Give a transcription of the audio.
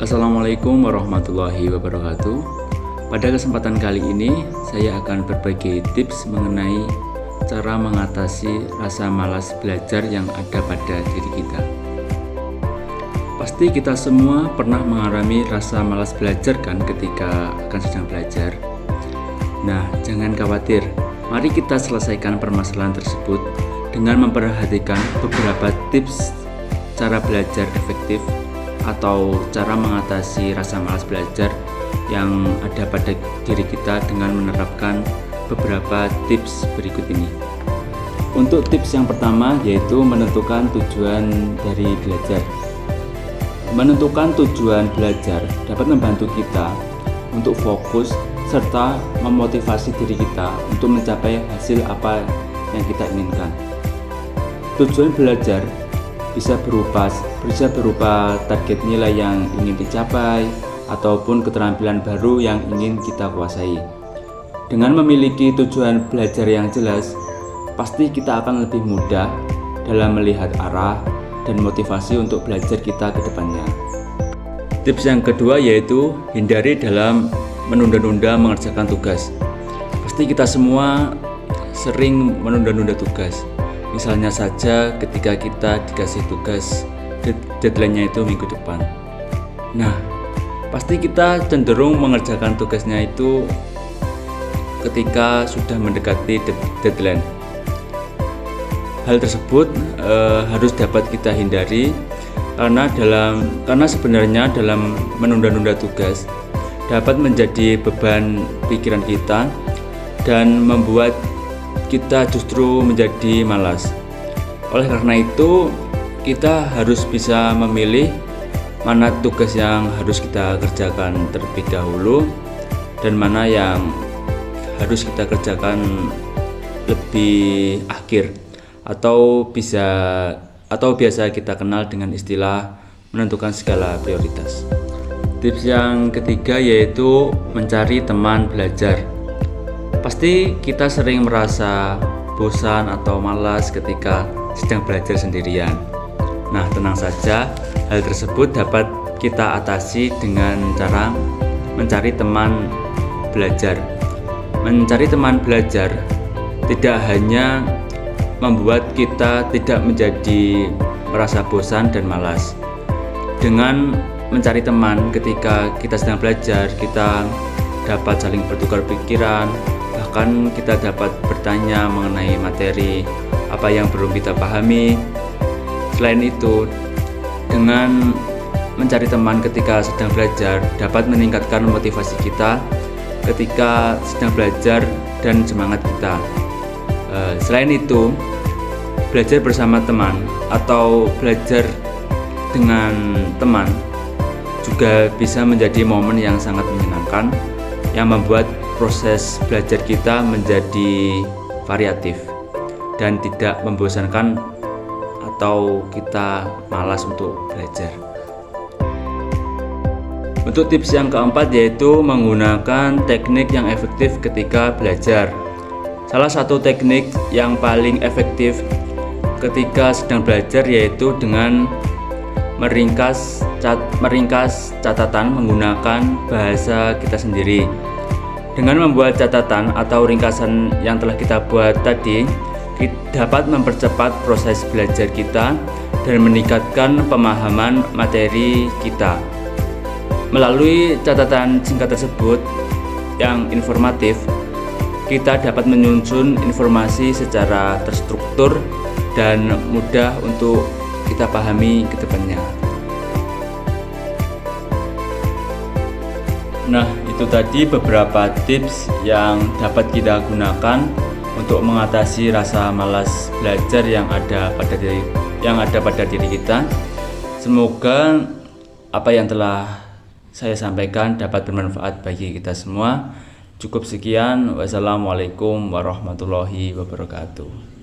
Assalamualaikum warahmatullahi wabarakatuh. Pada kesempatan kali ini, saya akan berbagi tips mengenai cara mengatasi rasa malas belajar yang ada pada diri kita. Pasti kita semua pernah mengalami rasa malas belajar kan ketika akan sedang belajar. Nah, jangan khawatir. Mari kita selesaikan permasalahan tersebut dengan memperhatikan beberapa tips cara belajar efektif atau cara mengatasi rasa malas belajar yang ada pada diri kita dengan menerapkan beberapa tips berikut ini. Untuk tips yang pertama yaitu menentukan tujuan dari belajar. Menentukan tujuan belajar dapat membantu kita untuk fokus serta memotivasi diri kita untuk mencapai hasil apa yang kita inginkan. Tujuan belajar bisa berupa target nilai yang ingin dicapai ataupun keterampilan baru yang ingin kita kuasai. Dengan memiliki tujuan belajar yang jelas, pasti kita akan lebih mudah dalam melihat arah dan motivasi untuk belajar kita ke depannya. Tips yang kedua yaitu hindari dalam menunda-nunda mengerjakan tugas. Pasti kita semua sering menunda-nunda tugas. Misalnya saja ketika kita dikasih tugas, deadline-nya itu minggu depan. Nah, pasti kita cenderung mengerjakan tugasnya itu ketika sudah mendekati deadline. Hal tersebut harus dapat kita hindari karena sebenarnya dalam menunda-nunda tugas dapat menjadi beban pikiran kita dan membuat kita justru menjadi malas. Oleh karena itu, kita harus bisa memilih mana tugas yang harus kita kerjakan terlebih dahulu dan mana yang harus kita kerjakan lebih akhir atau biasa kita kenal dengan istilah menentukan skala prioritas. Tips yang ketiga yaitu mencari teman belajar. Pasti kita sering merasa bosan atau malas ketika sedang belajar sendirian. Nah, tenang saja, hal tersebut dapat kita atasi dengan cara mencari teman belajar. Mencari teman belajar tidak hanya membuat kita tidak menjadi merasa bosan dan malas. Dengan mencari teman ketika kita sedang belajar, kita dapat saling bertukar pikiran, bahkan kita dapat bertanya mengenai materi apa yang belum kita pahami. Selain itu, dengan mencari teman ketika sedang belajar dapat meningkatkan motivasi kita ketika sedang belajar dan semangat kita. Selain itu, belajar bersama teman atau belajar dengan teman juga bisa menjadi momen yang sangat menyenangkan yang membuat proses belajar kita menjadi variatif dan tidak membosankan atau kita malas untuk belajar. Untuk tips yang keempat yaitu menggunakan teknik yang efektif ketika belajar. Salah satu teknik yang paling efektif ketika sedang belajar yaitu dengan meringkas catatan menggunakan bahasa kita sendiri. Dengan membuat catatan atau ringkasan yang telah kita buat tadi, dapat mempercepat proses belajar kita dan meningkatkan pemahaman materi kita. Melalui catatan singkat tersebut yang informatif, kita dapat menyusun informasi secara terstruktur dan mudah untuk kita pahami ke depannya. Nah, itu tadi beberapa tips yang dapat kita gunakan untuk mengatasi rasa malas belajar yang ada pada diri kita. Semoga apa yang telah saya sampaikan dapat bermanfaat bagi kita semua. Cukup sekian. Wassalamualaikum warahmatullahi wabarakatuh.